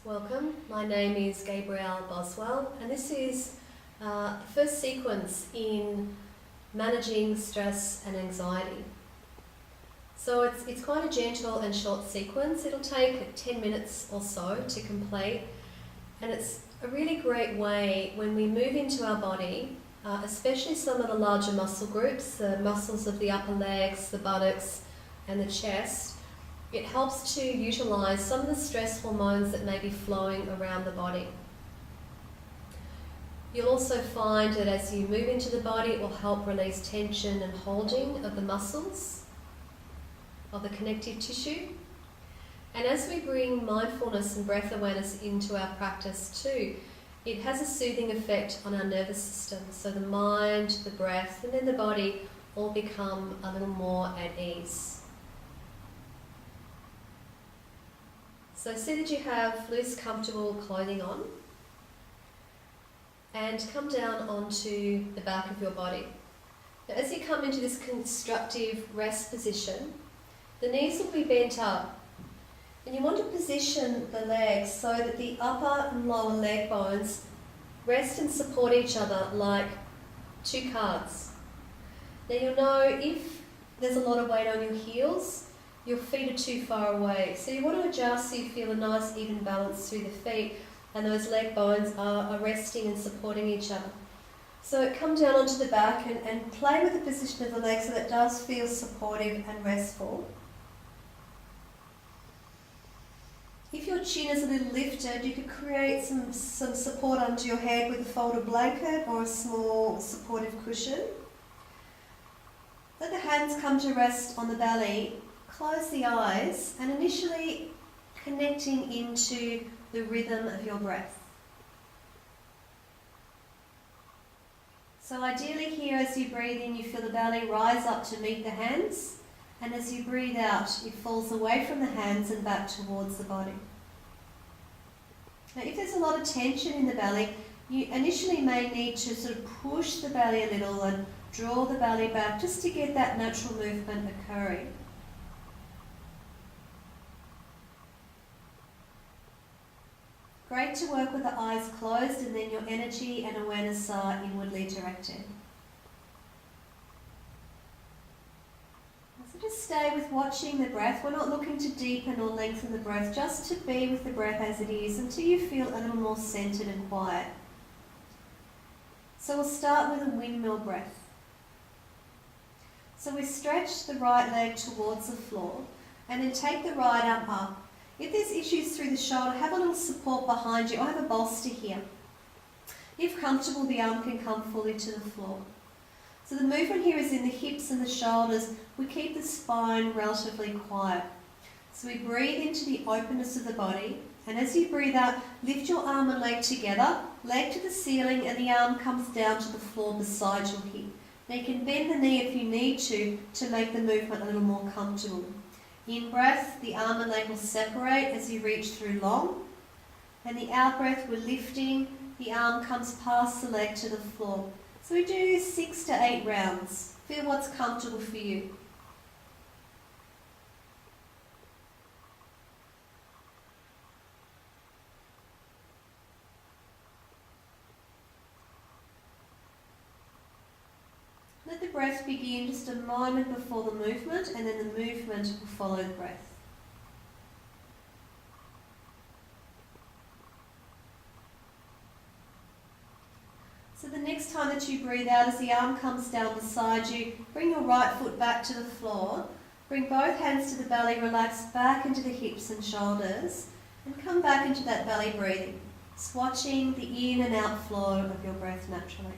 Welcome, my name is Gabrielle Boswell, and this is the first sequence in managing stress and anxiety. So it's quite a gentle and short sequence. It'll take 10 minutes or so to complete, and it's a really great way when we move into our body, especially some of the larger muscle groups, the muscles of the upper legs, the buttocks and the chest. It helps to utilise some of the stress hormones that may be flowing around the body. You'll also find that as you move into the body, it will help release tension and holding of the muscles, of the connective tissue. And as we bring mindfulness and breath awareness into our practice too, it has a soothing effect on our nervous system. So the mind, the breath, and then the body all become a little more at ease. So see that you have loose, comfortable clothing on, and come down onto the back of your body. Now, as you come into this constructive rest position, the knees will be bent up, and you want to position the legs so that the upper and lower leg bones rest and support each other like two cards. Now you'll know if there's a lot of weight on your heels, your feet are too far away. So you want to adjust so you feel a nice even balance through the feet and those leg bones are resting and supporting each other. So come down onto the back and play with the position of the leg so that it does feel supportive and restful. If your chin is a little lifted, you could create some support under your head with a folded blanket or a small supportive cushion. Let the hands come to rest on the belly. Close the eyes and initially connecting into the rhythm of your breath. So ideally here, as you breathe in, you feel the belly rise up to meet the hands, and as you breathe out, it falls away from the hands and back towards the body. Now if there's a lot of tension in the belly, you initially may need to sort of push the belly a little and draw the belly back just to get that natural movement occurring. Great to work with the eyes closed and then your energy and awareness are inwardly directed. So just stay with watching the breath. We're not looking to deepen or lengthen the breath, just to be with the breath as it is until you feel a little more centered and quiet. So we'll start with a windmill breath. So we stretch the right leg towards the floor and then take the right arm up. If there's issues through the shoulder, have a little support behind you or have a bolster here. If comfortable, the arm can come fully to the floor. So the movement here is in the hips and the shoulders. We keep the spine relatively quiet. So we breathe into the openness of the body, and as you breathe out, lift your arm and leg together, leg to the ceiling, and the arm comes down to the floor beside your hip. Now you can bend the knee if you need to make the movement a little more comfortable. In breath, the arm and leg will separate as you reach through long. And the out breath, we're lifting, the arm comes past the leg to the floor. So we do 6 to 8 rounds. Feel what's comfortable for you. Let the breath begin just a moment before the movement, and then the movement will follow the breath. So the next time that you breathe out, as the arm comes down beside you, bring your right foot back to the floor, bring both hands to the belly, relax back into the hips and shoulders, and come back into that belly breathing, just watching the in and out flow of your breath naturally.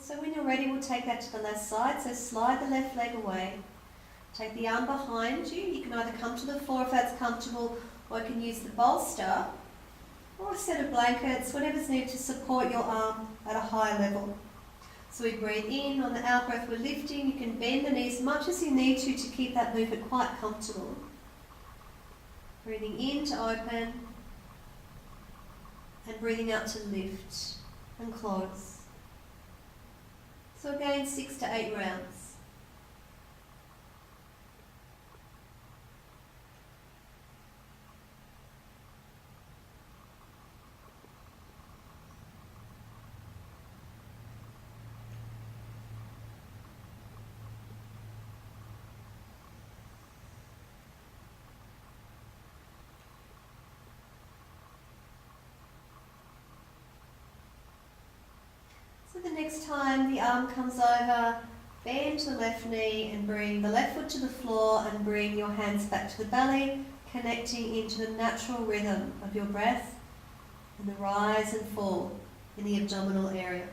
So when you're ready, we'll take that to the left side. So slide the left leg away. Take the arm behind you. You can either come to the floor if that's comfortable, or you can use the bolster or a set of blankets, whatever's needed to support your arm at a high level. So we breathe in. On the out breath, we're lifting. You can bend the knees as much as you need to keep that movement quite comfortable. Breathing in to open and breathing out to lift and close. So again, 6 to 8 rounds. So the next time the arm comes over, bend the left knee and bring the left foot to the floor and bring your hands back to the belly, connecting into the natural rhythm of your breath and the rise and fall in the abdominal area.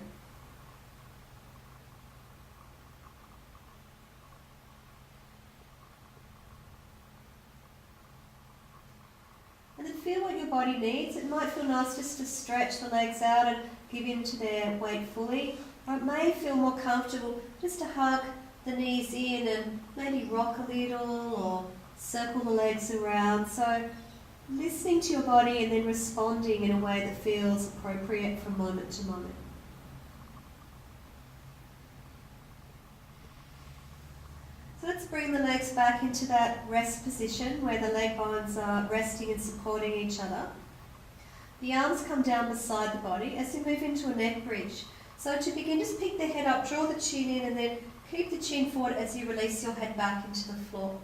And then feel what your body needs. It might feel nice just to stretch the legs out and give into their weight fully. Or it may feel more comfortable just to hug the knees in and maybe rock a little or circle the legs around. So listening to your body and then responding in a way that feels appropriate from moment to moment. So let's bring the legs back into that rest position where the leg bones are resting and supporting each other. The arms come down beside the body as we move into a neck bridge. So to begin, just pick the head up, draw the chin in, and then keep the chin forward as you release your head back into the floor.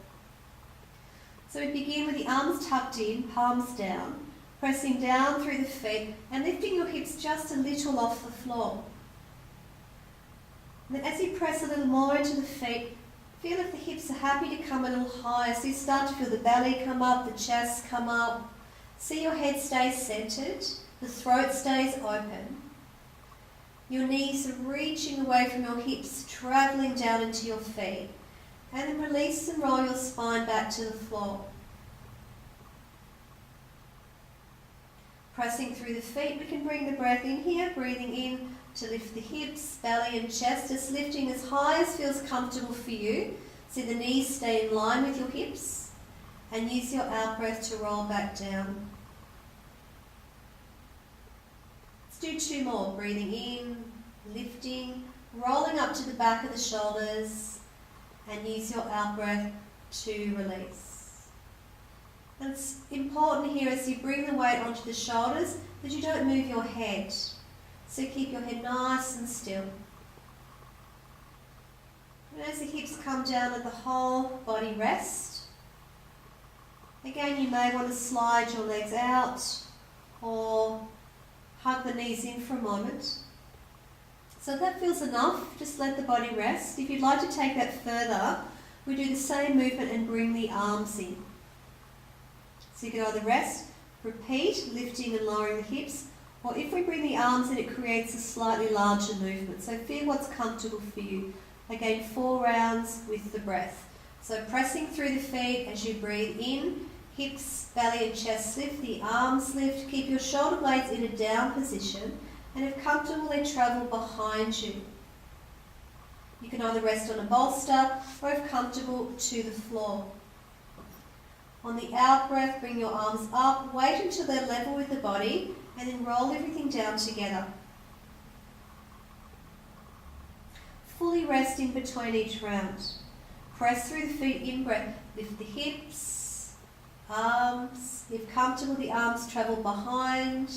So we begin with the arms tucked in, palms down, pressing down through the feet and lifting your hips just a little off the floor. And then as you press a little more into the feet, feel if the hips are happy to come a little higher. So you start to feel the belly come up, the chest come up. See your head stay centered, the throat stays open. Your knees are reaching away from your hips, traveling down into your feet. And then release and roll your spine back to the floor. Pressing through the feet, we can bring the breath in here, breathing in to lift the hips, belly and chest, just lifting as high as feels comfortable for you. So the knees stay in line with your hips. And use your out breath to roll back down. Let's do 2 more. Breathing in, lifting, rolling up to the back of the shoulders, and use your out breath to release. And it's important here as you bring the weight onto the shoulders that you don't move your head. So keep your head nice and still. And as the hips come down, let the whole body rest. Again, you may want to slide your legs out or hug the knees in for a moment. So if that feels enough, just let the body rest. If you'd like to take that further, we do the same movement and bring the arms in. So you can either rest, repeat, lifting and lowering the hips, or if we bring the arms in, it creates a slightly larger movement. So feel what's comfortable for you. Again, 4 rounds with the breath. So pressing through the feet as you breathe in, hips, belly and chest lift, the arms lift. Keep your shoulder blades in a down position and if comfortable, they travel behind you. You can either rest on a bolster or if comfortable, to the floor. On the out breath, bring your arms up, wait until they're level with the body and then roll everything down together. Fully rest in between each round. Press through the feet, in breath, lift the hips, arms. If comfortable, the arms travel behind.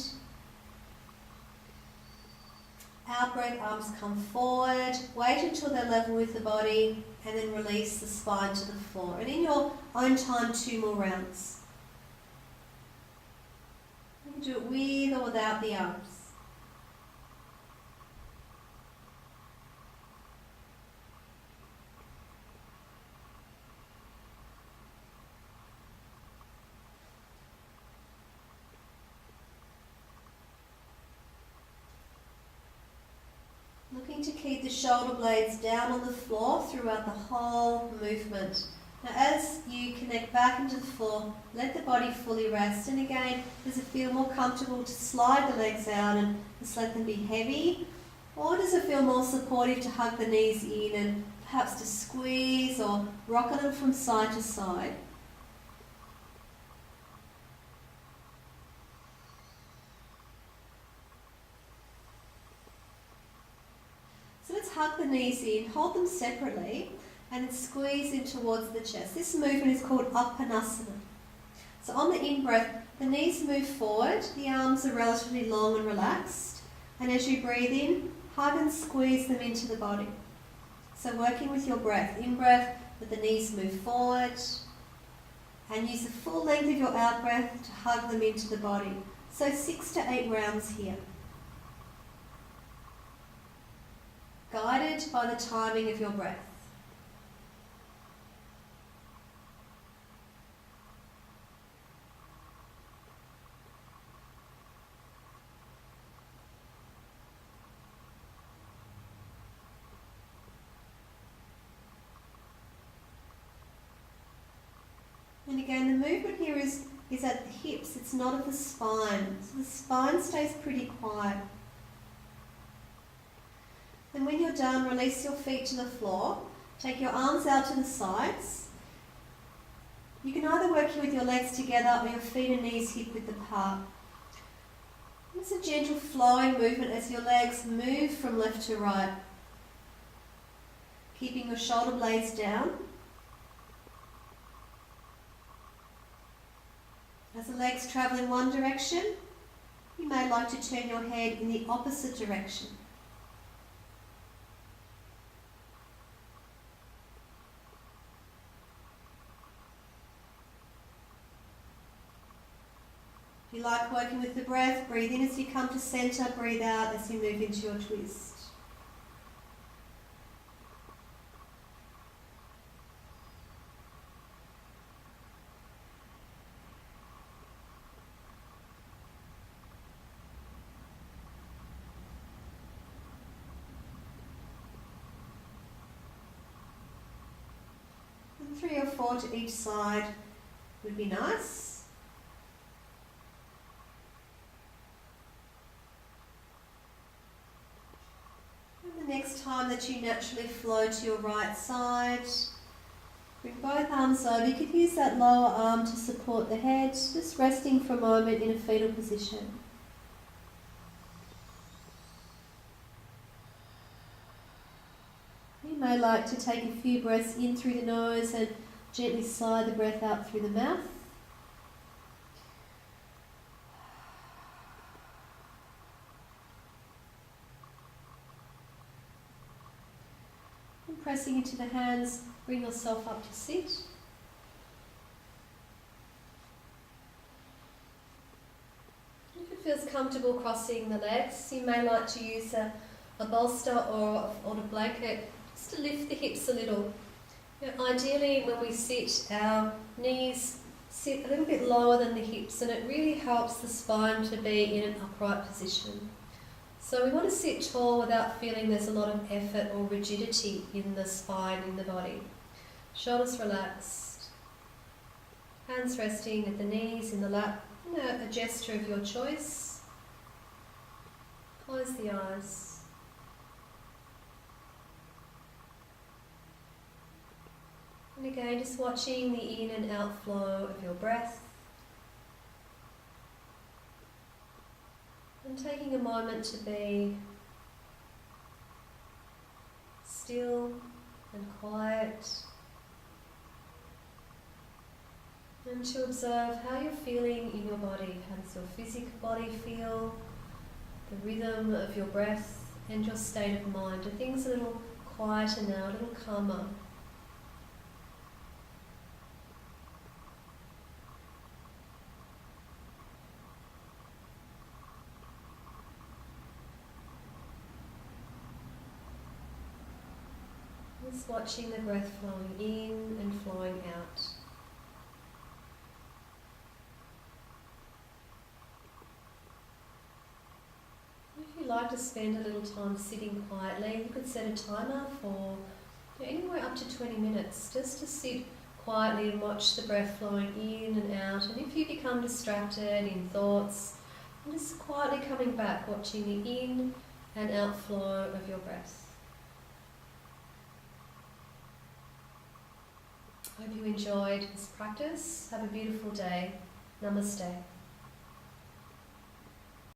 Out breath, arms come forward. Wait until they're level with the body and then release the spine to the floor. And in your own time, 2 more rounds. You can do it with or without the arms. Looking to keep the shoulder blades down on the floor throughout the whole movement. Now as you connect back into the floor, let the body fully rest. And again, does it feel more comfortable to slide the legs out and just let them be heavy? Or does it feel more supportive to hug the knees in and perhaps to squeeze or rock a little from side to side? hug the knees in, hold them separately, and then squeeze in towards the chest. This movement is called Uttanasana. So on the in-breath, the knees move forward, the arms are relatively long and relaxed, and as you breathe in, hug and squeeze them into the body. So working with your breath, in-breath, let the knees move forward, and use the full length of your out-breath to hug them into the body. So 6 to 8 rounds here. Guided by the timing of your breath. And again, the movement here is at the hips, it's not at the spine. So the spine stays pretty quiet. And when you're done, release your feet to the floor. Take your arms out to the sides. You can either work here with your legs together or your feet and knees hip width apart. It's a gentle flowing movement as your legs move from left to right. Keeping your shoulder blades down. As the legs travel in one direction, you may like to turn your head in the opposite direction. If you like working with the breath, breathe in as you come to centre, breathe out as you move into your twist. And 3 or 4 to each side would be nice. Next time that you naturally flow to your right side, bring both arms over. You could use that lower arm to support the head, just resting for a moment in a fetal position. You may like to take a few breaths in through the nose and gently sigh the breath out through the mouth. Pressing into the hands, bring yourself up to sit. If it feels comfortable crossing the legs, you may like to use a bolster or a blanket just to lift the hips a little. Ideally, when we sit, our knees sit a little bit lower than the hips, and it really helps the spine to be in an upright position. So we want to sit tall without feeling there's a lot of effort or rigidity in the spine, in the body. Shoulders relaxed. Hands resting at the knees, in the lap. A gesture of your choice. Close the eyes. And again, just watching the in and out flow of your breath. And taking a moment to be still and quiet, and to observe how you're feeling in your body. How does your physical body feel, the rhythm of your breath and your state of mind? Are things a little quieter now, a little calmer? Just watching the breath flowing in and flowing out. If you like to spend a little time sitting quietly, you could set a timer for anywhere up to 20 minutes, just to sit quietly and watch the breath flowing in and out. And if you become distracted in thoughts, just quietly coming back, watching the in and out flow of your breath. Hope you enjoyed this practice. Have a beautiful day. Namaste.